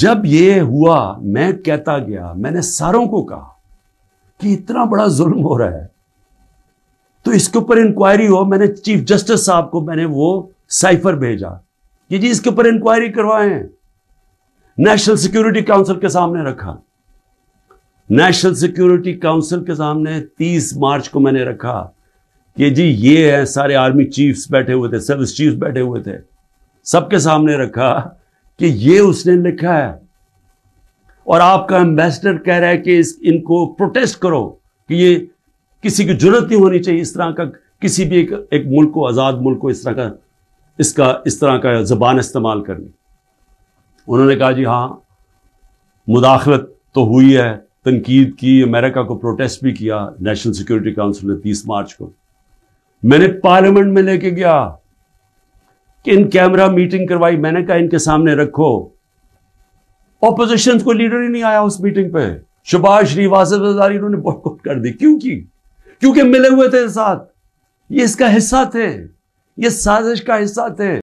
جب یہ ہوا میں کہتا گیا، میں نے ساروں کو کہا کہ اتنا بڑا ظلم ہو رہا ہے تو اس کے اوپر انکوائری ہو. میں نے چیف جسٹس صاحب کو میں نے وہ سائفر بھیجا کہ جی اس کے اوپر انکوائری کروائیں. نیشنل سیکیورٹی کاؤنسل کے سامنے رکھا. نیشنل سیکیورٹی کاؤنسل کے سامنے 30 مارچ کو میں نے رکھا کہ جی یہ ہے، سارے آرمی چیفز بیٹھے ہوئے تھے، سروس چیفز بیٹھے ہوئے تھے، سب کے سامنے رکھا کہ یہ اس نے لکھا ہے اور آپ کا ایمبیسڈر کہہ رہا ہے کہ ان کو پروٹیسٹ کرو کہ یہ کسی کی جرت نہیں ہونی چاہیے اس طرح کا، کسی بھی ایک ملک کو، آزاد ملک کو اس طرح کا زبان استعمال کرنی. انہوں نے کہا جی ہاں مداخلت تو ہوئی ہے، تنقید کی، امریکہ کو پروٹیسٹ بھی کیا نیشنل سیکیورٹی کاؤنسل نے 30 مارچ کو. میں نے پارلیمنٹ میں لے کے گیا کہ ان کیمرہ میٹنگ کروائی. میں نے کہا ان کے سامنے رکھو. اپوزیشن کو لیڈر ہی نہیں آیا اس میٹنگ پہ. شہباز شریف، آصف زرداری، انہوں نے بائیکاٹ کر دی. کیوں کی؟ کیونکہ ملے ہوئے تھے ساتھ، یہ اس کا حصہ تھے، یہ سازش کا حصہ تھے.